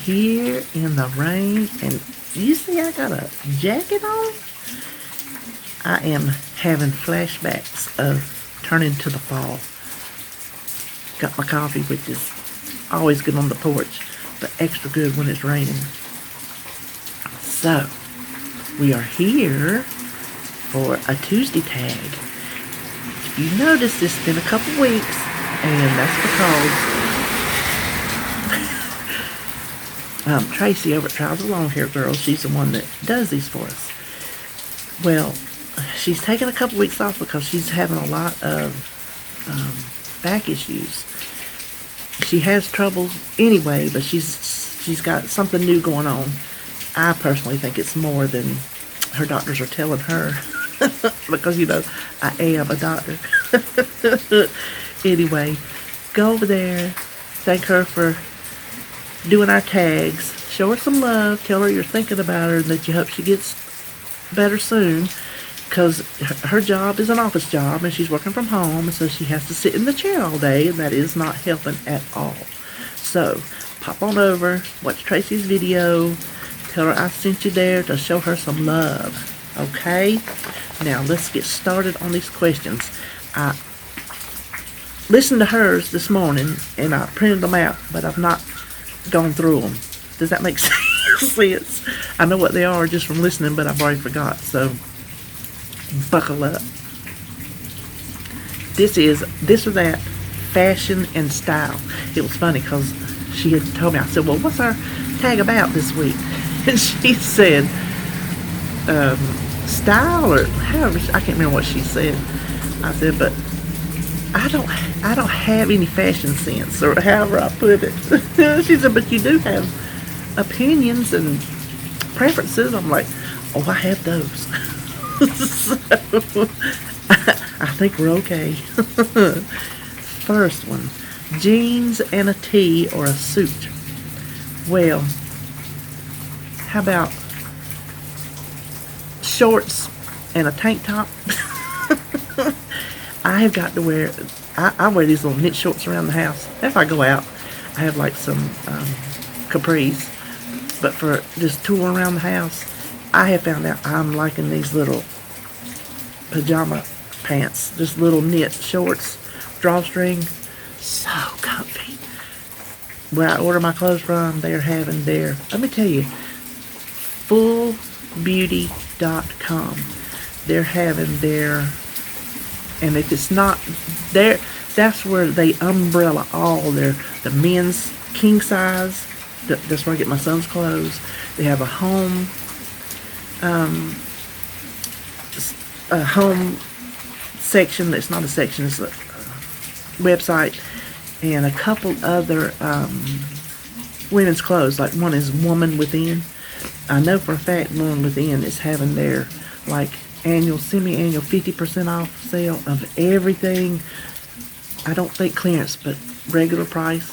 here in the rain, and you see I got a jacket on. I am having flashbacks of turning to the fall. Got my coffee, which is always good on the porch, but extra good when it's raining. So, we are here for a Tuesday tag. If you notice, it's been a couple weeks, and that's because Tracy over at Trouser Long Hair Girls, she's the one that does these for us. Well, she's taking a couple weeks off because she's having a lot of back issues. She has trouble anyway, but she's got something new going on. I personally think it's more than her doctors are telling her. Because, you know, I am a doctor. Anyway, go over there. Thank her for doing our tags. Show her some love. Tell her you're thinking about her and that you hope she gets better soon. Because her job is an office job and she's working from home. And so she has to sit in the chair all day. And that is not helping at all. So, pop on over. Watch Tracy's video. Tell her I sent you there to show her some love. Okay? Now, let's get started on these questions. I listened to hers this morning, and I printed them out, but I've not gone through them. Does that make sense? I know what they are just from listening, but I've already forgot, so buckle up. This or that, fashion and style. It was funny, because she had told me, I said, well, what's our tag about this week? And she said, style, or however, I can't remember what she said. I said, but I don't have any fashion sense, or however I put it. She said, but you do have opinions and preferences. I'm like, oh, I have those. So, I think we're okay. First one, jeans and a tee or a suit. Well, how about shorts and a tank top? I have got to wear, I wear these little knit shorts around the house. If I go out, I have like some capris. But for just touring around the house, I have found out I'm liking these little pajama pants. Just little knit shorts, drawstring. So comfy. Where I order my clothes from, they're having their, let me tell you, fullbeauty.com. They're having their, and if it's not there, that's where they umbrella all the men's king size. That's where I get my son's clothes. They have a home section. It's not a section, it's a website, and a couple other women's clothes. Like one is Woman Within. I know for a fact Woman Within is having their like annual, semi-annual 50% off sale of everything. I don't think clearance, but regular price.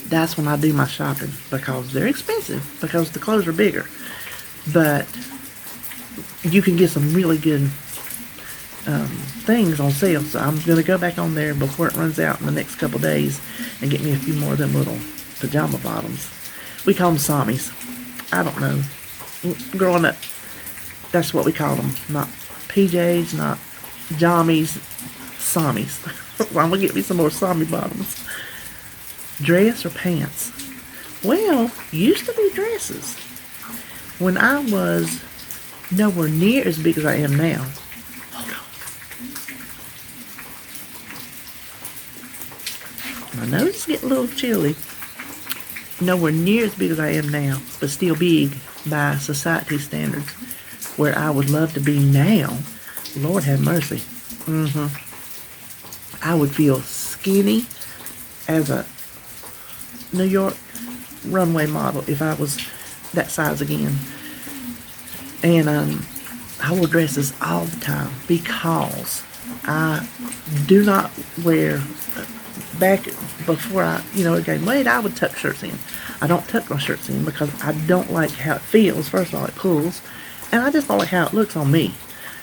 That's when I do my shopping, because they're expensive, because the clothes are bigger. But you can get some really good things on sale. So I'm going to go back on there before it runs out in the next couple days and get me a few more of them little pajama bottoms. We call them sammies. I don't know. Growing up, that's what we call them. Not PJs, not jammies, sammies. I'm going to get me some more sammy bottoms. Dress or pants? Well, used to be dresses. When I was nowhere near as big as I am now. Hold on. My nose is getting a little chilly. Nowhere near as big as I am now, but still big by society standards. Where I would love to be now, Lord have mercy. I would feel skinny as a New York runway model if I was that size again. And I wore dresses all the time because I do not wear, back before I, gained weight, I would tuck shirts in. I don't tuck my shirts in because I don't like how it feels. First of all, it pulls, and I just don't like how it looks on me.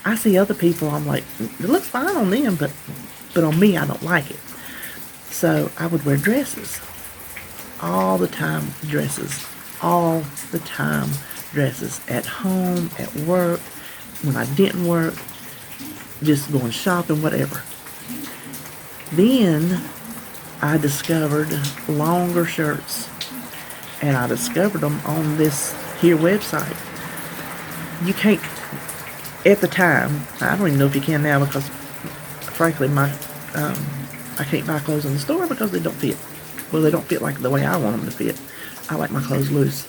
I see other people, I'm like, it looks fine on them, but on me, I don't like it. So I would wear dresses all the time dresses. All the time dresses. At home, at work, when I didn't work, just going shopping, whatever. Then I discovered longer shirts. And I discovered them on this here website. You can't, at the time, I don't even know if you can now because, frankly, I can't buy clothes in the store because they don't fit. Well, they don't fit like the way I want them to fit. I like my clothes loose.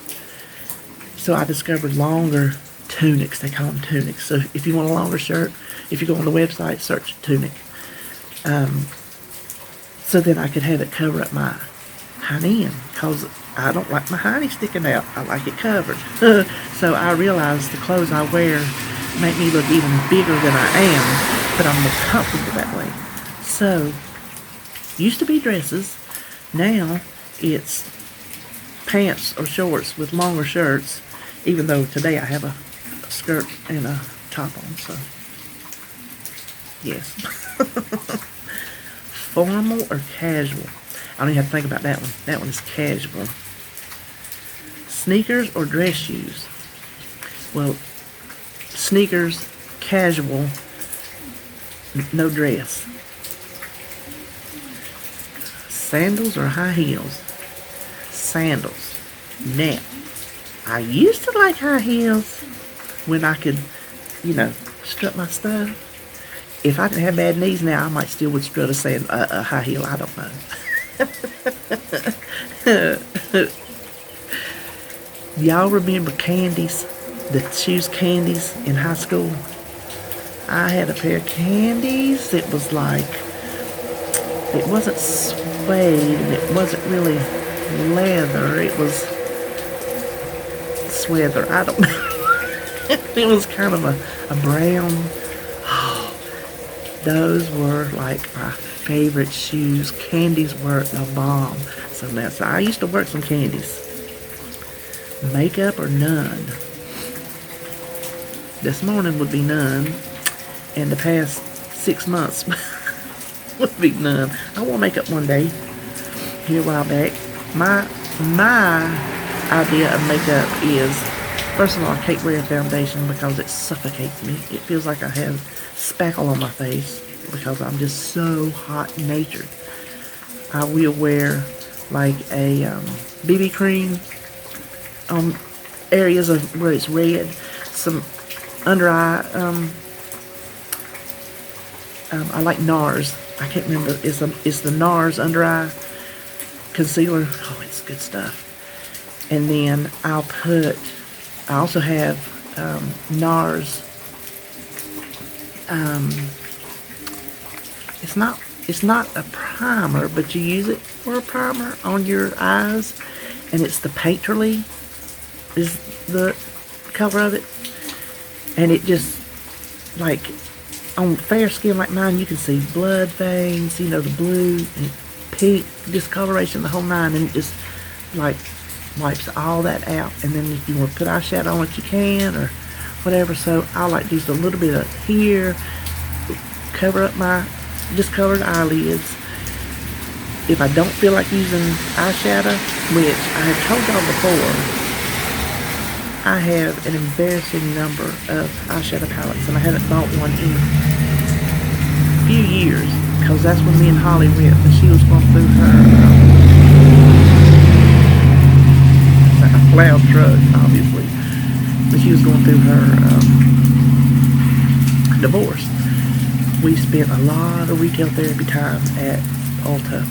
So I discovered longer tunics. They call them tunics. So if you want a longer shirt, if you go on the website, search tunic. So then I could have it cover up my hind end because I don't like my hiney sticking out. I like it covered. So I realized the clothes I wear make me look even bigger than I am, but I'm more comfortable that way. So, used to be dresses. Now it's pants or shorts with longer shirts, even though today I have a skirt and a top on, so yes. Formal or casual? I don't even have to think about that one. That one is casual. Sneakers or dress shoes? Well, sneakers, casual, no dress. Sandals or high heels? Sandals. Now, I used to like high heels when I could, strut my stuff. If I didn't have bad knees now, I might still would strut a high heel. I don't know. Y'all remember candies? The shoes candies in high school? I had a pair of candies. It was like, it wasn't suede and it wasn't really leather. It was sweather. I don't know. It was kind of a brown. Oh, those were like my favorite shoes. Candies were the bomb. So I used to work some candies. Makeup or none? This morning would be none. And the past 6 months would be none. I wore makeup one day here a while back. My idea of makeup is, first of all, I can't wear a foundation because it suffocates me. It feels like I have spackle on my face because I'm just so hot-natured. I will wear like a BB cream on areas of where it's red, some under eye. I like NARS. I can't remember. It's the NARS under eye concealer. Oh, it's good stuff. And then I also have NARS. It's not a primer, but you use it for a primer on your eyes, and it's the Painterly is the color of it, and it just, like, on fair skin like mine, you can see blood veins, the blue and pink discoloration, the whole nine, and it just, like, wipes all that out. And then if you want to put eyeshadow on it, you can, or whatever. So I like to use a little bit of here, cover up my discolored eyelids. If I don't feel like using eyeshadow, which I have told y'all before, I have an embarrassing number of eyeshadow palettes, and I haven't bought one in a few years, because that's when me and Holly went, and she was going through her loud truck, obviously, but she was going through her divorce. We spent a lot of retail therapy time at Ulta,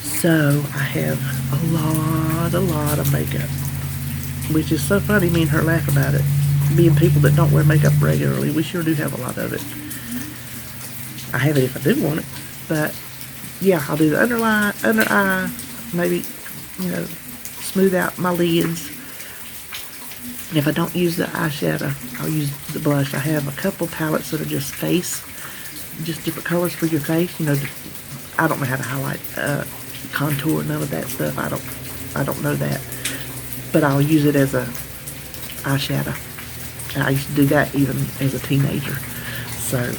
so I have a lot of makeup, which is so funny. Me and her laugh about it. Being people that don't wear makeup regularly, we sure do have a lot of it. I have it if I do want it, but yeah, I'll do the under eye, maybe, smooth out my lids. And if I don't use the eyeshadow, I'll use the blush. I have a couple palettes that are just different colors for your face. I don't know how to highlight, contour, none of that stuff. I don't know that. But I'll use it as a eyeshadow. And I used to do that even as a teenager. So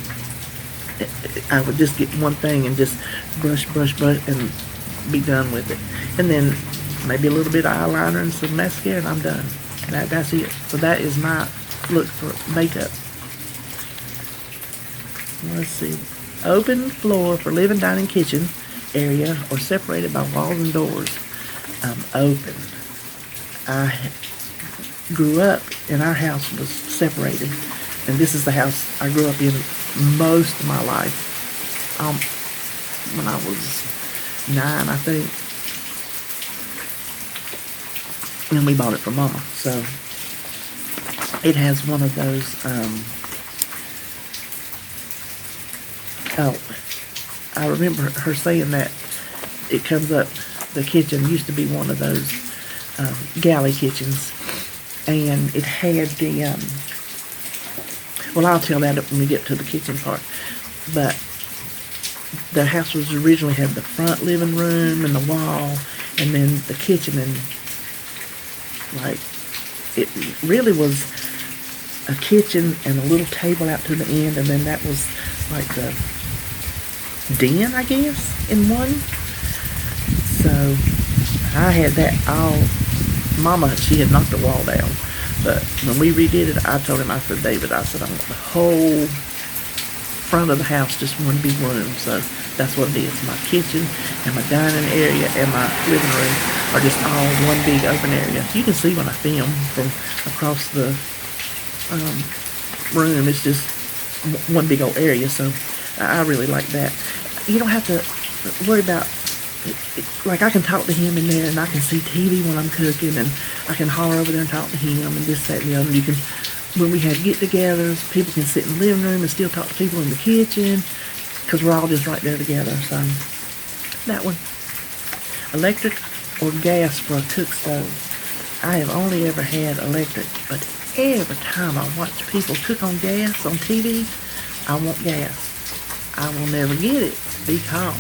I would just get one thing and just brush, and be done with it. And then maybe a little bit of eyeliner and some mascara, and I'm done. And that's it. So that is my look for makeup. Let's see. Open floor for living, dining, kitchen area, or separated by walls and doors. Open. I grew up, and our house was separated. And this is the house I grew up in most of my life. When I was 9, I think. And we bought it for Mama. So it has one of those, I remember her saying that it comes up, the kitchen used to be one of those galley kitchens, and it had the, well, I'll tell that when we get to the kitchen part, but the house was originally had the front living room and the wall, and then the kitchen, and like, it really was a kitchen and a little table out to the end, and then that was like the den, I guess, in one. So I had that all. Mama, she had knocked the wall down, but when we redid it, I told him, I said, David, I said, I want the whole front of the house just one big room. So that's what it is. My kitchen and my dining area and my living room are just all one big open area. You can see when I film from across the room, it's just one big old area. So I really like that. You don't have to worry about, like, I can talk to him in there, and I can see TV when I'm cooking, and I can holler over there and talk to him, and this, that, and the other. You can, when we have get-togethers, people can sit in the living room and still talk to people in the kitchen, because we're all just right there together. So that one. Electric or gas for a cook stove. I have only ever had electric, but every time I watch people cook on gas on TV, I want gas. I will never get it because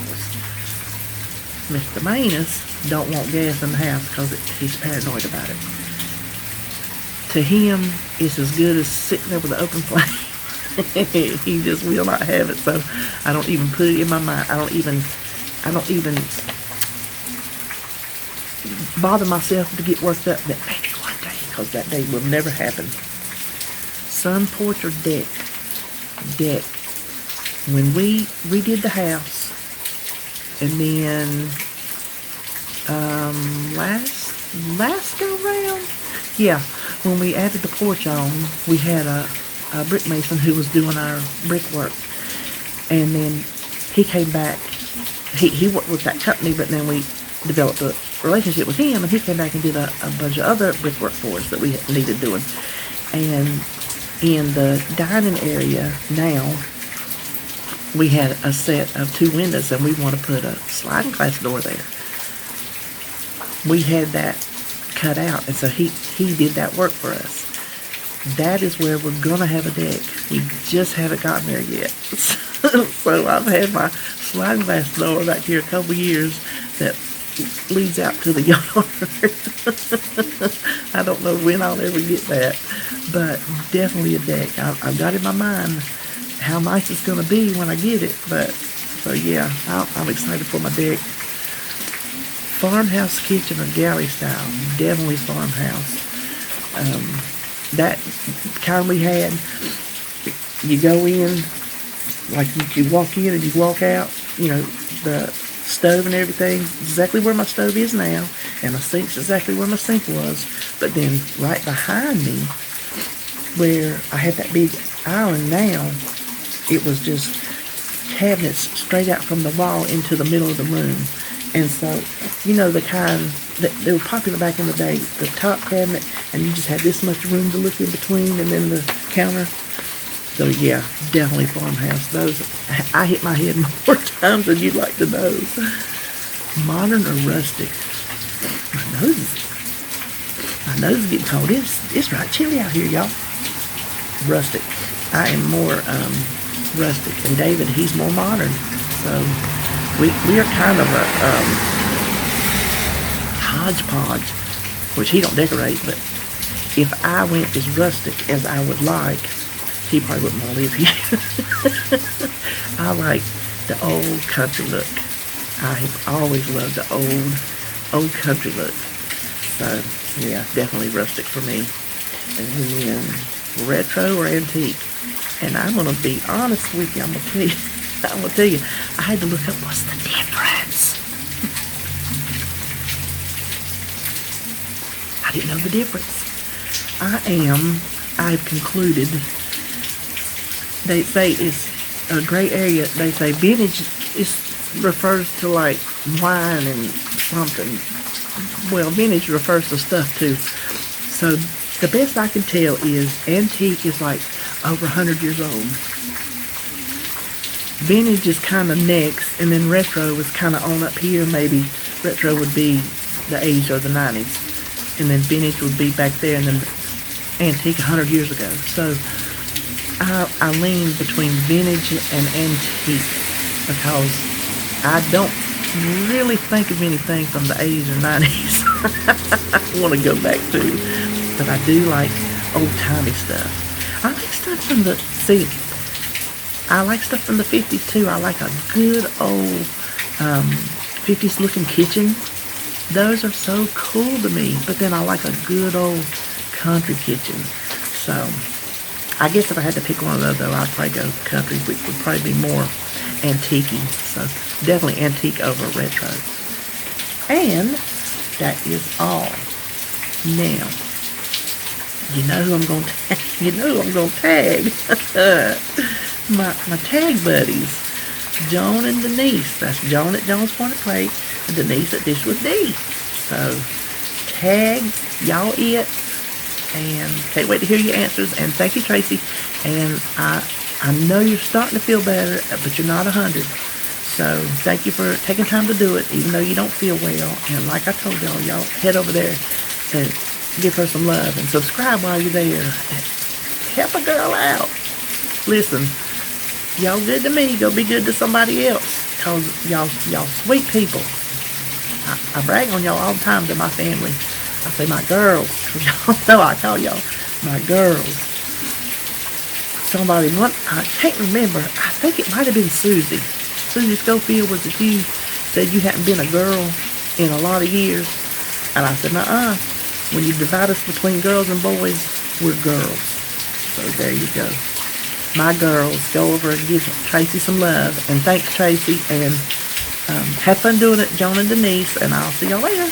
Mr. Maness don't want gas in the house because he's paranoid about it. To him, it's as good as sitting there with an open flame. He just will not have it, so I don't even put it in my mind. I don't even bother myself to get worked up that maybe one day, because that day will never happen. Sun, porch, or deck? Deck. When we redid the house, and then last go round, yeah, when we added the porch on, we had a brick mason who was doing our brickwork, and then he came back. He worked with that company, but then we developed a relationship with him, and he came back and did a bunch of other brickwork for us that we needed doing. And in the dining area now, we had a set of 2 windows, and we want to put a sliding glass door there. We had that cut out, and so he did that work for us. That is where we're going to have a deck. We just haven't gotten there yet. So I've had my sliding glass door back here a couple years that leads out to the yard. I don't know when I'll ever get that, but definitely a deck. I've got in my mind how nice it's going to be when I get it, but so yeah, I'm excited for my deck. Farmhouse kitchen or galley style? Definitely farmhouse. That kind we had, you go in, like you walk in and you walk out, you know, the stove and everything, exactly where my stove is now, and my sink's exactly where my sink was, but then right behind me, where I have that big island now, it was just cabinets straight out from the wall into the middle of the room. And so, you know, the kind that they were popular back in the day, the top cabinet, and you just had this much room to look in between, and then the counter. So yeah, definitely farmhouse. Those, I hit my head more times than you'd like to know. Modern or rustic? My nose is getting cold. It's right chilly out here, y'all. Rustic. I am more rustic, and David, he's more modern. So we are kind of a hodgepodge, which he don't decorate, but if I went as rustic as I would like, he probably wouldn't want to live here. I like the old country look. I have always loved the old country look. So, yeah, definitely rustic for me. And then retro or antique. And I'm going to be honest with you. I'm going to tell you, I had to look up what's the difference. I didn't know the difference. I've concluded, they say it's a gray area. They say vintage refers to like wine and something. Well, vintage refers to stuff too. So the best I can tell is antique is like over 100 years old. Vintage is kind of next, and then retro is kind of on up here. Maybe retro would be the 80s or the 90s, and then vintage would be back there, and then antique 100 years ago. So I lean between vintage and antique because I don't really think of anything from the 80s or 90s I want to go back to, but I do like old-timey stuff. I like stuff from I like stuff from the 50s too. I like a good old 50s looking kitchen. Those are so cool to me, but then I like a good old country kitchen. So I guess if I had to pick one of those though, I'd probably go country, which would probably be more antique-y. So definitely antique over retro. And that is all. Now, you know who I'm going to tag? my tag buddies, Joan and Denise. That's Joan at Joan's Point of Plate and Denise at Dish with Dee. So tag y'all it, and can't wait to hear your answers. And thank you, Tracy. And I know you're starting to feel better, but you're not 100. So thank you for taking time to do it, even though you don't feel well. And like I told y'all head over there and give her some love and subscribe while you're there. Help a girl out. Listen, y'all good to me. Go be good to somebody else, cause y'all sweet people. I brag on y'all all the time to my family. I say my girls, cause y'all know I call y'all my girls. Somebody, I can't remember. I think it might have been Susie. Susie Schofield, was it you? Said you hadn't been a girl in a lot of years. And I said, nuh-uh. When you divide us between girls and boys, we're girls. So there you go. My girls, go over and give Tracy some love. And thanks, Tracy. And have fun doing it, Joan and Denise. And I'll see y'all later.